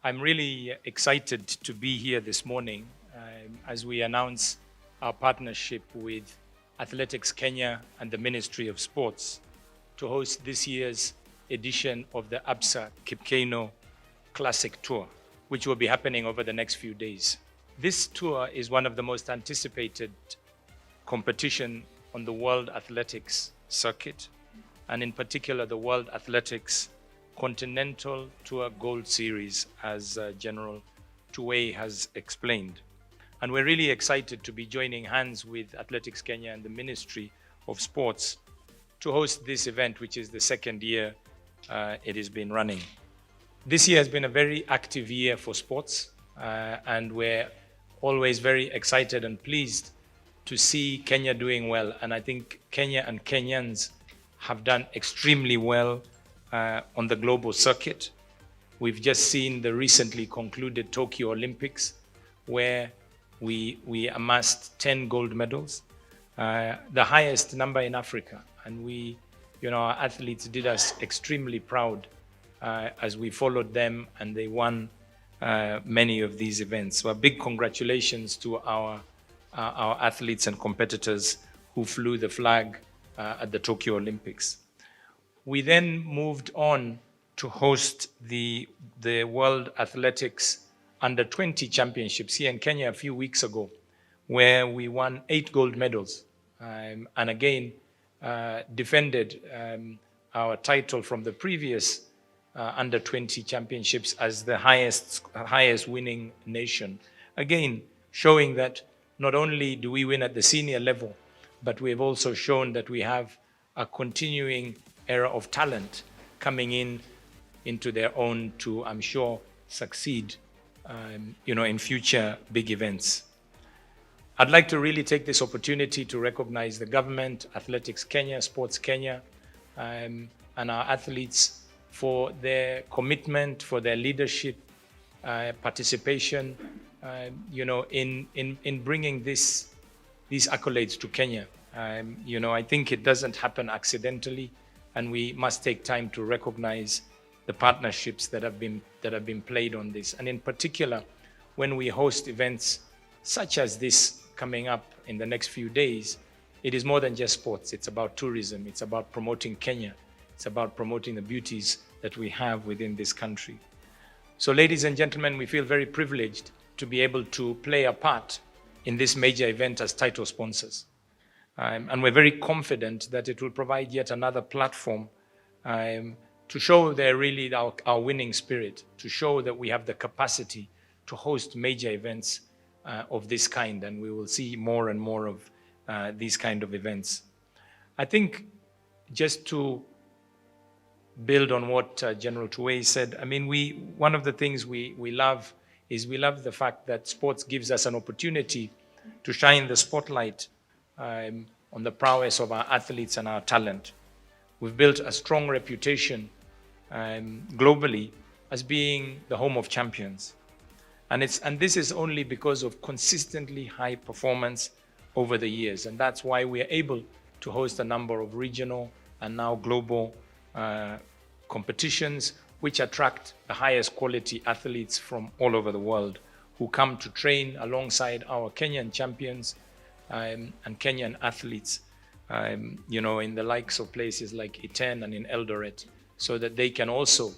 I'm really excited to be here this morning as we announce our partnership with Athletics Kenya and the Ministry of Sports to host this year's edition of the Absa KipKeino Classic Tour, which will be happening over the next few days. This tour is one of the most anticipated competition on the World Athletics circuit, and in particular the World Athletics Continental Tour Gold Series, as General Tuwei has explained. And we're really excited to be joining hands with Athletics Kenya and the Ministry of Sports to host this event, which is the second year it has been running. This year has been a very active year for sports, and we're always very excited and pleased to see Kenya doing well. And I think Kenya and Kenyans have done extremely well on the global circuit. We've just seen the recently concluded Tokyo Olympics, where we amassed 10 gold medals, the highest number in Africa. And our athletes did us extremely proud as we followed them and they won many of these events. So a big congratulations to our athletes and competitors who flew the flag at the Tokyo Olympics. We then moved on to host the World Athletics Under-20 Championships here in Kenya a few weeks ago, where we won 8 gold medals and again defended our title from the previous Under-20 Championships as the highest winning nation. Again, showing that not only do we win at the senior level, but we've also shown that we have a continuing era of talent coming into their own to, I'm sure, succeed in future big events. I'd like to really take this opportunity to recognize the government, Athletics Kenya, Sports Kenya, and our athletes for their commitment, for their leadership, participation, in bringing these accolades to Kenya. I think it doesn't happen accidentally, and we must take time to recognize the partnerships that have been played on this. And in particular, when we host events such as this coming up in the next few days, it is more than just sports. It's about tourism. It's about promoting Kenya. It's about promoting the beauties that we have within this country. So ladies and gentlemen, we feel very privileged to be able to play a part in this major event as title sponsors. And we're very confident that it will provide yet another platform to show our winning spirit, to show that we have the capacity to host major events of this kind, and we will see more and more of these kind of events. I think just to build on what General Tuwei said, one of the things we love is the fact that sports gives us an opportunity to shine the spotlight on the prowess of our athletes and our talent. We've built a strong reputation globally as being the home of champions. And this is only because of consistently high performance over the years. And that's why we are able to host a number of regional and now global competitions, which attract the highest quality athletes from all over the world who come to train alongside our Kenyan champions and Kenyan athletes, in the likes of places like Iten and in Eldoret, so that they can also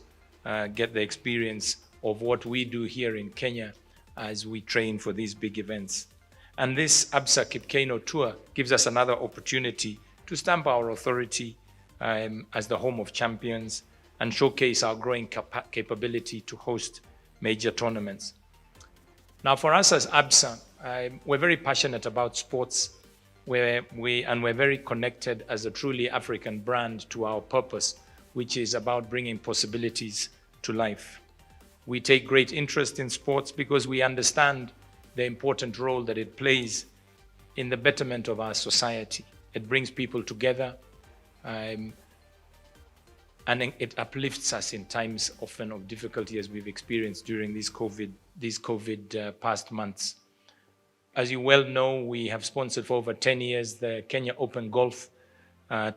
get the experience of what we do here in Kenya as we train for these big events. And this Absa KipKeino tour gives us another opportunity to stamp our authority as the home of champions and showcase our growing capability to host major tournaments. Now, for us as Absa, we're very passionate about sports, we're very connected as a truly African brand to our purpose, which is about bringing possibilities to life. We take great interest in sports because we understand the important role that it plays in the betterment of our society. It brings people together, and it uplifts us in times often of difficulty, as we've experienced during these COVID past months. As you well know, we have sponsored for over 10 years the Kenya Open Golf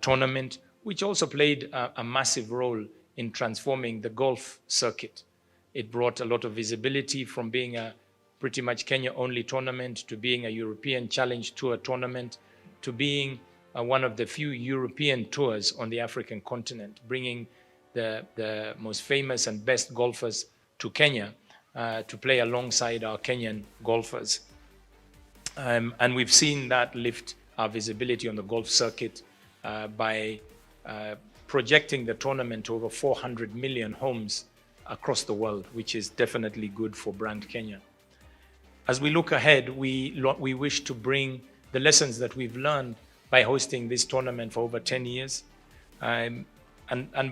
tournament, which also played a massive role in transforming the golf circuit It brought a lot of visibility from being a pretty much Kenya-only tournament to being a European Challenge Tour tournament to being one of the few European tours on the African continent, bringing the most famous and best golfers to Kenya to play alongside our Kenyan golfers. And we've seen that lift our visibility on the golf circuit by projecting the tournament to over 400 million homes across the world, which is definitely good for brand Kenya. As we look ahead, we wish to bring the lessons that we've learned by hosting this tournament for over 10 years. And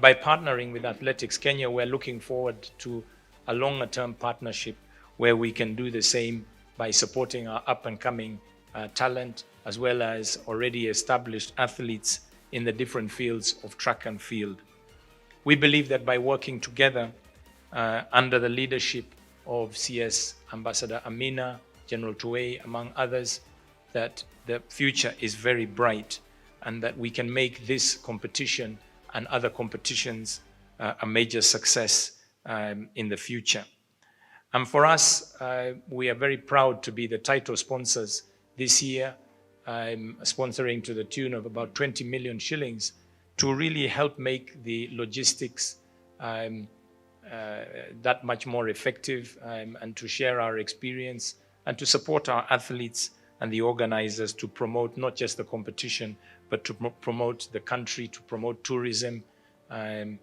by partnering with Athletics Kenya, we're looking forward to a longer-term partnership where we can do the same by supporting our up-and-coming talent, as well as already established athletes in the different fields of track and field. We believe that by working together under the leadership of CS Ambassador Amina, General Tuwei, among others, that the future is very bright and that we can make this competition and other competitions a major success in the future. And for us, we are very proud to be the title sponsors this year, sponsoring to the tune of about 20 million shillings to really help make the logistics that much more effective and to share our experience and to support our athletes and the organizers to promote not just the competition, but to promote the country, to promote tourism, on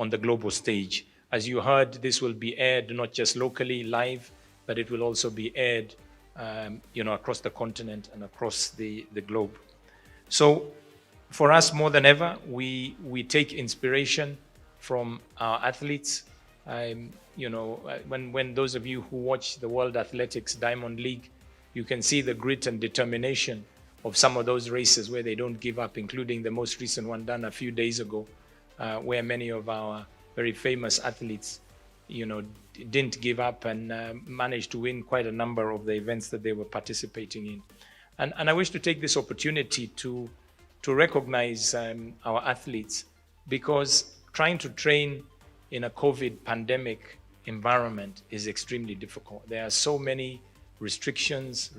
the global stage. As you heard, this will be aired not just locally live, but it will also be aired, across the continent and across the globe. So for us, more than ever, we take inspiration from our athletes. When those of you who watch the World Athletics Diamond League, you can see the grit and determination of some of those races where they don't give up, including the most recent one done a few days ago, where many of our very famous athletes, didn't give up and managed to win quite a number of the events that they were participating in. And I wish to take this opportunity to recognize our athletes, because trying to train in a COVID pandemic environment is extremely difficult. There are so many restrictions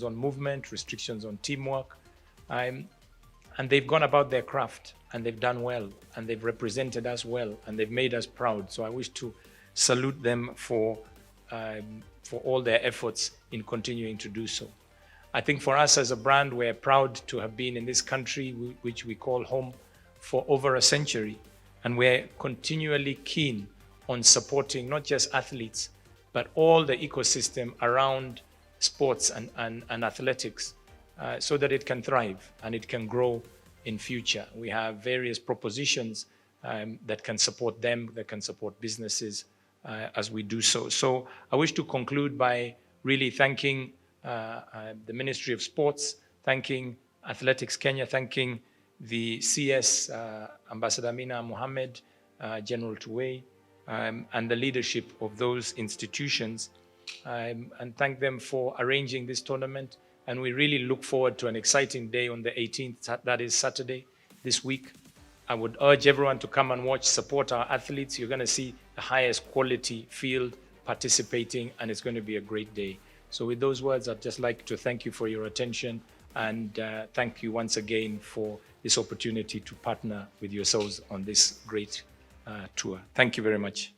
on movement, restrictions on teamwork, and they've gone about their craft and they've done well and they've represented us well and they've made us proud. So I wish to salute them for all their efforts in continuing to do so. I think for us as a brand, we're proud to have been in this country, which we call home, for over a century. And we're continually keen on supporting not just athletes, but all the ecosystem around sports and athletics so that it can thrive and it can grow in future. We have various propositions that can support them, that can support businesses as we do so. So I wish to conclude by really thanking the Ministry of Sports, thanking Athletics Kenya, thanking the CS, Ambassador Amina Mohammed, General Tuwei, and the leadership of those institutions, and thank them for arranging this tournament. And we really look forward to an exciting day on the 18th, that is Saturday, this week. I would urge everyone to come and watch, support our athletes. You're going to see the highest quality field participating, and it's going to be a great day. So with those words, I'd just like to thank you for your attention and thank you once again for this opportunity to partner with yourselves on this great tour. Thank you very much.